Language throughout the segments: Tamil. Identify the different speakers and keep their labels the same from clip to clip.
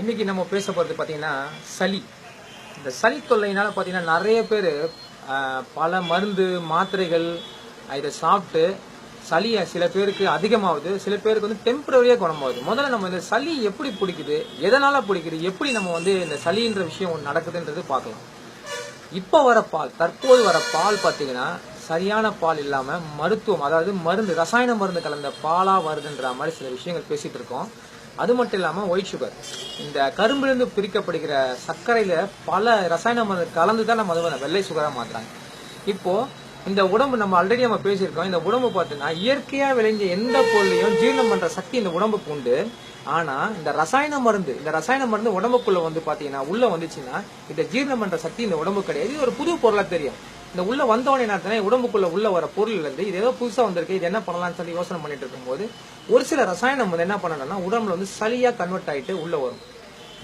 Speaker 1: இன்னைக்கு நம்ம பேச போகிறது பார்த்தீங்கன்னா சளி. இந்த சளி தொல்லையினால பார்த்தீங்கன்னா நிறைய பேர் பல மருந்து மாத்திரைகள் இதை சாப்பிட்டு சளியை சில பேருக்கு அதிகமாகுது, சில பேருக்கு வந்து டெம்பரரியாக குணமாகுது. முதல்ல நம்ம இந்த சளி எப்படி பிடிக்குது, எதனால பிடிக்குது, எப்படி நம்ம வந்து இந்த சளின்ற விஷயம் ஒன்று நடக்குதுன்றது பார்க்கலாம். இப்போ வர பால், தற்போது வர பால் பார்த்தீங்கன்னா சரியான பால் இல்லாமல் மருத்துவம், அதாவது மருந்து, ரசாயன மருந்து கலந்த பாலாக வருதுன்ற மாதிரி சில விஷயங்கள் பேசிகிட்டு இருக்கோம். அது மட்டும் இல்லாமல் ஒயிட் சுகர், இந்த கரும்பிலிருந்து பிரிக்கப்படுகிற சர்க்கரையில் பல ரசாயன மருந்து கலந்து தான் நம்ம அதை வெள்ளை சுகராக மாற்றுறாங்க. இப்போது இந்த உடம்பு, நம்ம ஆல்ரெடி நம்ம பேசியிருக்கோம், இந்த உடம்பு பார்த்தீங்கன்னா இயற்கையாக விளைஞ்ச எந்த பொருளையும் ஜீரணம் பண்ணுற சக்தி இந்த உடம்புக்கு உண்டு. ஆனால் இந்த ரசாயன மருந்து உடம்புக்குள்ளே வந்து பார்த்தீங்கன்னா உள்ளே வந்துச்சுன்னா இதை ஜீரணம் பண்ணுற சக்தி இந்த உடம்பு கிடையாது. இது ஒரு புது பொருளாக தெரியும். இந்த உள்ள வந்தவனே என்ன உடம்புக்குள்ள உள்ள வர பொருள் இருந்து இது ஏதோ புதுசா வந்திருக்கு, இது என்ன பண்ணலாம்னு சொல்லி யோசனை பண்ணிட்டு இருக்கும்போது ஒரு சில ரசாயனம் வந்து என்ன பண்ணணும்னா உடம்புல வந்து சளியா கன்வெர்ட் ஆயிட்டு உள்ள வரும்.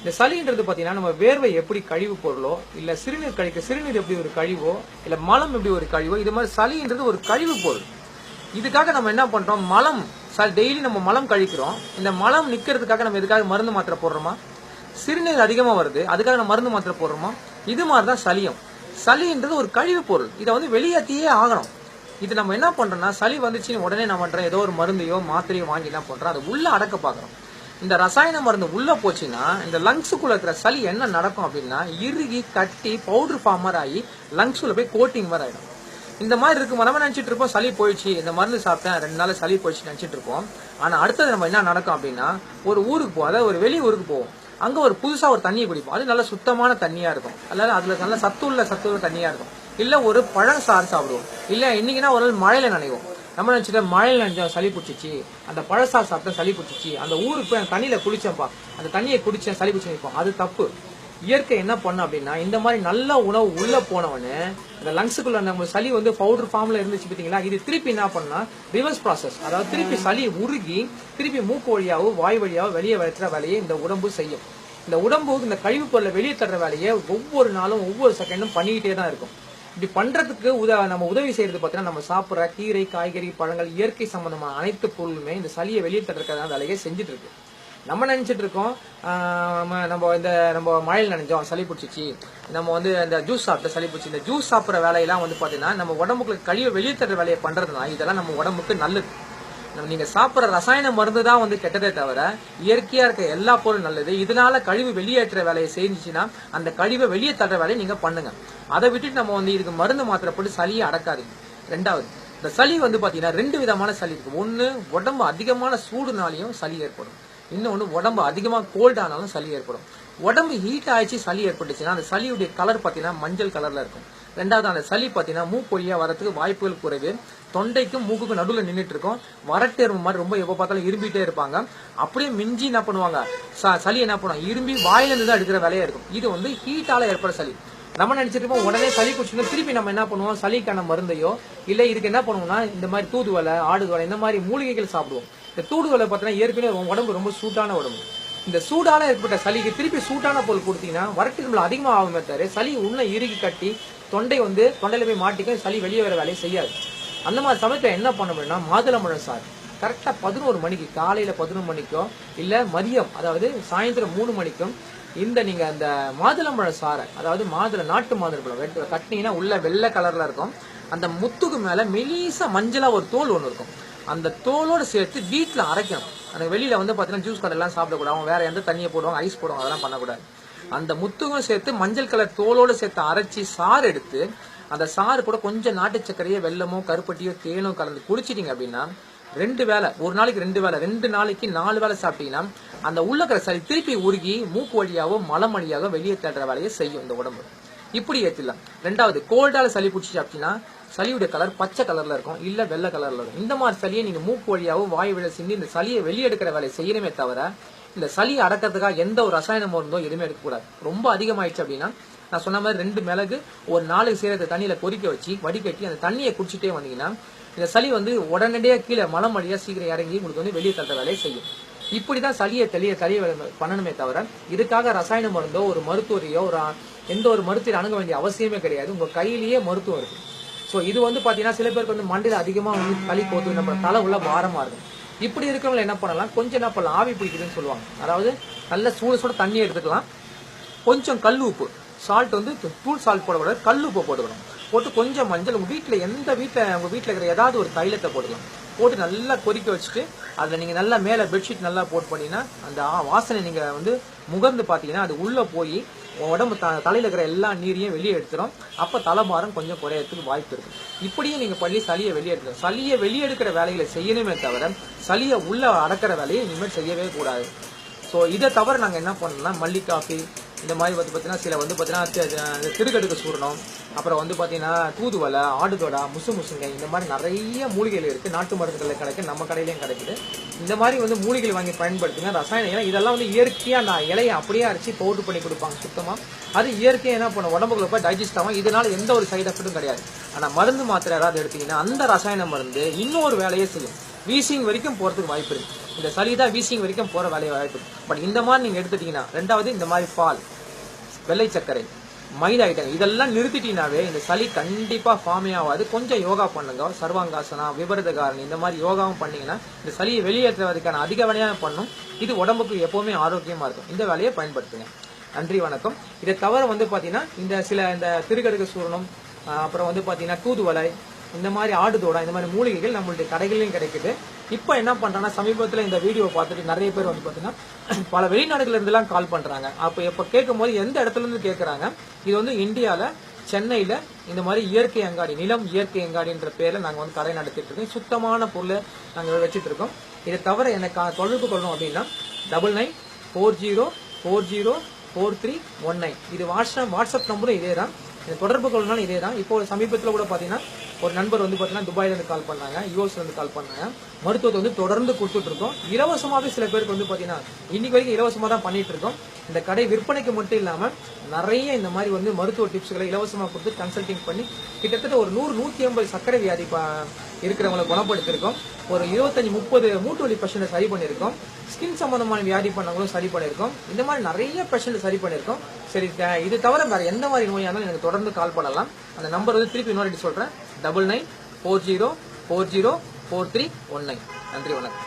Speaker 1: இந்த சளின்றது பாத்தீங்கன்னா நம்ம வேர்வை எப்படி கழிவு பொருளோ, இல்ல சிறுநீர் எப்படி ஒரு கழிவோ, இல்ல மலம் எப்படி ஒரு கழிவோ, இது மாதிரி சளின்றது ஒரு கழிவு பொருள். இதுக்காக நம்ம என்ன பண்றோம், மலம் டெய்லி நம்ம மலம் கழிக்கிறோம். இந்த மலம் நிக்கிறதுக்காக நம்ம எதுக்காக மருந்து மாத்திரை போடுறோமா? சிறுநீர் அதிகமா வருது, அதுக்காக நம்ம மருந்து மாத்திரை போடுறோமா? இது மாதிரிதான் சளியும். சளின்றது ஒரு கழிவு பொருள், இதை வந்து வெளியேற்றியே ஆகணும். இது நம்ம என்ன பண்றோம்னா சளி வந்துச்சுன்னு உடனே நான் பண்றேன் ஏதோ ஒரு மருந்தையோ மாத்திரையோ வாங்கி என்ன பண்றோம், அதை உள்ள அடக்க பாக்குறோம். இந்த ரசாயன மருந்து உள்ள போச்சுன்னா இந்த லங்ஸுக்குள்ள இருக்கிற சளி என்ன நடக்கும் அப்படின்னா இறுகி கட்டி பவுடர் ஃபார்மர் ஆகி லங்ஸுக்குள்ள போய் கோட்டிங் மாதிரி ஆயிடும். இந்த மாதிரி இருக்கும் நம்ம நினைச்சிட்டு இருப்போம் சளி போயிடுச்சு, இந்த மருந்து சாப்பிட்டேன் 2 நாள் சளி போயிடுச்சு நினைச்சிட்டு இருப்போம். ஆனா அடுத்தது நம்ம என்ன நடக்கும் அப்படின்னா ஒரு ஊருக்கு போவோம், அதாவது ஒரு வெளி ஊருக்கு போவோம். அங்க ஒரு புதுசா ஒரு தண்ணியை குடிப்போம், அது நல்ல சுத்தமான தண்ணியா இருக்கும், அதாவது அதுல நல்ல சத்துள்ள தண்ணியா இருக்கும். இல்ல ஒரு பழம் சாறு சாப்பிடுவோம், இல்ல இன்னைக்குன்னா ஒரு நாள் மழையில நினைவோம். நம்ம நினைச்சிட்டு மழையில நினைச்சோம் சளி பிடிச்சிச்சு, அந்த பழசாறு சாப்பிட்டா சளி பிடிச்சிச்சு, அந்த ஊருக்கு போய் அந்த தண்ணியில குளிச்சேன்ப்பா, அந்த தண்ணியை குடிச்சேன் சளி பிடிச்சு நிற்போம். அது தப்பு. இயற்கை என்ன பண்ண அப்படின்னா இந்த மாதிரி நல்ல உணவு உள்ள போனவனு இந்த லங்ஸுக்குள்ள நம்ம சளி வந்து பவுடர் ஃபார்ம்ல இருந்துச்சு பார்த்தீங்களா, இது திருப்பி என்ன பண்ணா ரிவர்ஸ் ப்ராசஸ், அதாவது திருப்பி சளி உருகி திருப்பி மூக்கு வழியாவோ வாய் வழியாவோ வெளியே வைக்கிற வேலையை இந்த உடம்பு செய்யும். இந்த உடம்பு இந்த கழிவு பொருளை வெளியே தர்ற வேலையை ஒவ்வொரு நாளும் ஒவ்வொரு செகண்டும் பண்ணிக்கிட்டே தான் இருக்கும். இப்படி பண்றதுக்கு நம்ம உதவி செய்யறது பார்த்தீங்கன்னா நம்ம சாப்பிட்ற கீரை, காய்கறி, பழங்கள், இயற்கை சம்பந்தமான அனைத்து பொருளுமே இந்த சளியை வெளியே தர்றதுக்கான வேலையை செஞ்சுட்டு இருக்கு. நம்ம நினைச்சிட்டு இருக்கோம் நம்ம மழையில் நினைச்சோம் சளி பிடிச்சிச்சு, நம்ம வந்து இந்த ஜூஸ் சாப்பிட்ட சளி பிடிச்சி, இந்த ஜூஸ் சாப்பிட்ற வேலையெல்லாம் வந்து பாத்தீங்கன்னா நம்ம உடம்புக்கு கழிவை வெளியே தர்ற வேலையை பண்றதுனா இதெல்லாம் நம்ம உடம்புக்கு நல்லது. நீங்க சாப்பிட்ற ரசாயன மருந்து தான் வந்து கெட்டதே தவிர இயற்கையா இருக்க எல்லா பொருளும் நல்லது. இதனால கழிவு வெளியேற்ற வேலையை செஞ்சுச்சுன்னா அந்த கழிவை வெளியே தர்ற வேலையை நீங்க பண்ணுங்க. அதை விட்டுட்டு நம்ம வந்து இதுக்கு மருந்து மாத்திரை போட்டு சளியை அடக்காதீங்க. ரெண்டாவது, இந்த சளி வந்து பாத்தீங்கன்னா 2 விதமான சளி இருக்கு. ஒன்னு உடம்பு அதிகமான சூடுனாலையும் சளி ஏற்படும், இன்னொன்னு உடம்பு அதிகமா கோல்ட் ஆனாலும் சளி ஏற்படும். உடம்பு ஹீட் ஆயிடுச்சு சளி ஏற்பட்டுச்சுன்னா அந்த சளியுடைய கலர் பாத்தீங்கன்னா மஞ்சள் கலர்ல இருக்கும். ரெண்டாவது, அந்த சளி பாத்தீங்கன்னா மூக்கு வழியா வரதுக்கு வாய்ப்புகள் குறைவு, தொண்டைக்கும் மூக்குக்கும் நடுவில் நின்றுட்டு இருக்கும், வறட்டு எறும்பு மாதிரி ரொம்ப எப்ப பார்த்தாலும் இரும்பிட்டே இருப்பாங்க. அப்படியே மிஞ்சி என்ன பண்ணுவாங்க, சளி என்ன பண்ணுவாங்க, இரும்பி வாயில இருந்து தான் எடுக்கிற வேலையா இருக்கும். இது வந்து ஹீட்டால ஏற்பட சளி. நம்ம நினைச்சிருப்போம் உடனே சளி குடிச்சுன்னா திருப்பி நம்ம என்ன பண்ணுவோம், சளிக்கான மருந்தையோ இல்ல இதுக்கு என்ன பண்ணுவோம்னா இந்த மாதிரி தூதுவலை, ஆடுதுவலை, இந்த மாதிரி மூலிகைகள் சாப்பிடுவோம். இந்த தூதுவலை பார்த்தீங்கன்னா ஏற்கனவே உடம்பு ரொம்ப சூட்டான உடம்பு. இந்த சூடால ஏற்பட்ட சளிக்கு திருப்பி சூட்டான பொருள் கொடுத்தீங்கன்னா வறட்டு நம்மள அதிகமாக ஆகுமே தவிர சளி உள்ள இறுகி கட்டி தொண்டையில போய் மாட்டிக்க சளி வெளியே வர வேலையை செய்யாது. அந்த மாதிரி சமயத்தில் என்ன பண்ண முடியும்னா மாதுளம்பழம் சாறு கரெக்டா 11 மணிக்கு, காலையில 11 மணிக்கோ இல்ல மதியம் அதாவது சாயந்தரம் 3 மணிக்கும் நீங்க அந்த மாதுளம்பழம் சாறை, அதாவது நாட்டு மாதுளம்பழம் கட்டினீங்கன்னா உள்ள வெள்ளை கலர்ல இருக்கும், அந்த முத்துக்கு மேல மெலிசா மஞ்சளா ஒரு தோல் ஒன்று இருக்கும், அந்த தோலோடு சேர்த்து வீட்டுல அரைக்கணும். அந்த வெளியில வந்து பாத்தீங்கன்னா ஜூஸ் கடையெல்லாம் சாப்பிடக்கூடாது, அவங்க வேற எந்த தண்ணியை போடுவாங்க, ஐஸ் போடுவாங்க, அதெல்லாம் பண்ணக்கூடாது. அந்த முத்துக்கும் சேர்த்து மஞ்சள் கலர் தோலோடு சேர்த்து அரைச்சி சாறு எடுத்து அந்த சாறு கூட கொஞ்சம் நாட்டு சர்க்கரையோ வெல்லமோ கருப்பட்டியோ தேனோ கலந்து குடிச்சிட்டீங்க அப்படின்னா 2 வேளை, ஒரு நாளைக்கு 2 வேளை, 2 நாளைக்கு 4 வேளை சாப்பிட்டீங்கன்னா அந்த உள்ளக்கிற சளி திருப்பி உருகி மூக்கு வழியாவோ மலம் வழியாவோ வெளியே தள்ளுற வேலையை செய்யும் இந்த உடம்பு. இப்படி ஏற்றிடலாம். ரெண்டாவது, கோல்டால சளி பிடிச்சி சாப்பிட்டீங்கன்னா சளியுடைய கலர் பச்சை கலர்ல இருக்கும், இல்ல வெள்ளை கலர்ல இருக்கும். இந்த மாதிரி சளியை நீங்க மூக்கு வழியாவோ வாய் வழியா சிந்தி இந்த சளியை வெளியெடுக்கிற வேலையை செய்யணுமே தவிர இந்த சளியை அடக்கிறதுக்காக எந்த ஒரு ரசாயன மருந்தோ எதுவுமே எடுக்கக்கூடாது. ரொம்ப அதிகமாயிடுச்சு அப்படின்னா நான் சொன்ன மாதிரி 2 மிளகு ஒரு 4 சீரகத்தை தண்ணியில கொதிக்க வச்சு வடிகட்டி அந்த தண்ணியை குடிச்சிட்டே வந்தீங்கன்னா இந்த சளி வந்து உடனடியாக கீழே மலம் வழியா சீக்கிரம் இறங்கி உங்களுக்கு வந்து வெளியே தள்ளுற வேலையை செய்யும். இப்படிதான் சளியை பண்ணணுமே தவிர இதுக்காக ரசாயன மருந்தோ ஒரு மருத்துவரையோ எந்த ஒரு மருத்துவரை அணுக வேண்டிய அவசியமே கிடையாது. உங்க கையிலேயே மருத்துவம் இருக்கு. ஸோ இது வந்து பாத்தீங்கன்னா சில பேருக்கு வந்து மண்டையில அதிகமா வந்து சளி போத்து நம்ம தலை உள்ள பாரமா இருக்கும். இப்படி இருக்கிறவங்க என்ன பண்ணலாம், கொஞ்சம் என்ன பண்ணலாம், ஆவி பிடிக்குதுன்னு சொல்லுவாங்க. அதாவது நல்ல சூட தண்ணி எடுத்துக்கலாம், கொஞ்சம் கல் உப்பு, சால்ட் வந்து தூள் சால்ட் போடக்கூடாது, கல் உப்பு போட்டுக்கணும். போட்டு கொஞ்சம் மஞ்சள், உங்க வீட்டில் உங்க வீட்டில் இருக்கிற ஏதாவது ஒரு தைலத்தை போட்டுக்கலாம். போட்டு நல்லா கொதிக்க வச்சுட்டு அதில் நீங்கள் நல்லா மேலே பெட்ஷீட் நல்லா போட்டு பண்ணீங்கன்னா அந்த வாசனை நீங்கள் வந்து முகர்ந்து பார்த்தீங்கன்னா அது உள்ளே போய் உடம்பு தலையில் இருக்கிற எல்லா நீரையும் வெளியே எடுத்துரும். அப்போ தலைபாரம் கொஞ்சம் குறையறதுக்கு வாய்ப்பு இருக்கு. இப்படியும் நீங்கள் பண்ணி சளியை வெளியே எடுக்கணும். சளியை வெளியே எடுக்கிற வேலைகளை செய்யணுமே தவிர சளியை உள்ள அடக்கிற வேலையை இனிமேல் செய்யவே கூடாது. ஸோ இதை தவிர நாங்கள் என்ன பண்ணோம்னா மல்லி காஃபி இந்த மாதிரி வந்து பார்த்தீங்கன்னா சில வந்து பார்த்தீங்கன்னா திருக்கடுக்கு சூரணம், அப்புறம் வந்து பார்த்தீங்கன்னா தூதுவலை, ஆடுதொடா, முசுங்க, இந்த மாதிரி நிறைய மூலிகைகள் இருக்குது. நாட்டு மருந்துகளில் கிடைக்கும், நம்ம கடையிலையும் கிடைக்குது. இந்த மாதிரி வந்து மூலிகைகள் வாங்கி பயன்படுத்துங்க. ரசாயனம் ஏன்னா இதெல்லாம் வந்து இயற்கையாக அந்த இலையை அப்படியே அரைச்சி பவுடர் பண்ணி கொடுப்பாங்க சுத்தமாக. அது இயற்கையாக என்ன பண்ண உடம்புக்குள்ள போய் டைஜஸ்ட் ஆகும். இதனால எந்த ஒரு சைட் எஃபெக்டும் கிடையாது. ஆனால் மருந்து மாத்திரை ஏதாவது எடுத்தீங்கன்னா அந்த ரசாயன மருந்து இன்னொரு வேலையே செய்யும். வீசிங் வரைக்கும் போகிறதுக்கு வாய்ப்பு இருக்கு. இந்த சளி தான் வீசிங் வரைக்கும் போகிற வேலையை வாய்ப்பு இருக்கு. பட் இந்த மாதிரி நீங்கள் எடுத்துட்டீங்கன்னா, ரெண்டாவது இந்த மாதிரி பால், வெள்ளை சர்க்கரை, மைதா ஐட்டங்கள் இதெல்லாம் நிறுத்திட்டீங்கன்னாவே இந்த சளி கண்டிப்பாக ஃபார்மே ஆகாது. கொஞ்சம் யோகா பண்ணுங்க, சர்வாங்காசனா, விபரதகாரணி இந்த மாதிரி யோகாவும் பண்ணீங்கன்னா இந்த சளியை வெளியேற்றுவதற்கான அதிக வேலையாக பண்ணும். இது உடம்புக்கு எப்பவுமே ஆரோக்கியமாக இருக்கும். இந்த வேலையை பயன்படுத்துங்க. நன்றி, வணக்கம். இதை தவிர வந்து பார்த்தீங்கன்னா இந்த திருக்கடுக்கு சூரணம், அப்புறம் வந்து பார்த்தீங்கன்னா தூதுவலை, இந்த மாதிரி ஆடுதோடா, இந்த மாதிரி மூலிகைகள் நம்மளுடைய கடைகளிலும் கிடைக்குது. இப்போ என்ன பண்றாங்கன்னா சமீபத்தில் இந்த வீடியோ பார்த்துட்டு நிறைய பேர் வந்து பார்த்தீங்கன்னா பல வெளிநாடுகள் இருந்தெல்லாம் கால் பண்றாங்க. அப்போ இப்போ கேட்கும்போது எந்த இடத்துல இருந்து கேட்கறாங்க, இது வந்து இந்தியாவில் சென்னையில் இந்த மாதிரி இயற்கை அங்காடி, நிலம் இயற்கை அங்காடின்ற பேரில் நாங்கள் வந்து கடை நடத்திட்டு இருக்கோம். சுத்தமான பொருளை நாங்கள் வச்சுட்டு இருக்கோம். இதை தவிர எனக்கு தொடர்பு கொள்ளணும் அப்படின்னா 9940404319 இது வாட்ஸ்அப் நம்பரும் இதே தான். தொடர்பு கொள்ளனாலும் இதே தான். இப்போ சமீபத்தில் கூட பார்த்தீங்கன்னா ஒரு நண்பர் வந்து பார்த்தீங்கன்னா துபாயிலேருந்து கால் பண்ணாங்க, யூஎஸ்லேருந்து கால் பண்ணாங்க. மருத்துவத்தை வந்து தொடர்ந்து கொடுத்துட்டு இருக்கோம். இலவசமாகவே சில பேருக்கு வந்து பார்த்தீங்கன்னா இன்னைக்கு வரைக்கும் இலவசமாக தான் பண்ணிட்டு இருக்கோம். இந்த கடை விற்பனைக்கு மட்டும் இல்லாமல் நிறைய இந்த மாதிரி வந்து மருத்துவ டிப்ஸ்களை இலவசமாக கொடுத்து கன்சல்டிங் பண்ணி கிட்டத்தட்ட ஒரு 100-150 சர்க்கரை வியாதி இருக்கிறவங்களை குணப்படுத்திருக்கோம். ஒரு 25-30 மூட்டு வலி பேஷண்ட்டை சரி பண்ணியிருக்கோம். ஸ்கின் சம்பந்தமான வியாதி பண்ணவங்களும் சரி பண்ணியிருக்கோம். இந்த மாதிரி நிறைய பேஷண்ட் சரி பண்ணியிருக்கோம். சரி, இது தவிர வேற எந்த மாதிரி நோயாக இருந்தாலும் எனக்கு தொடர்ந்து கால் பண்ணலாம். அந்த நம்பர் வந்து திருப்பி இன்னொரு சொல்றேன், 9940404319. நன்றி, வணக்கம்.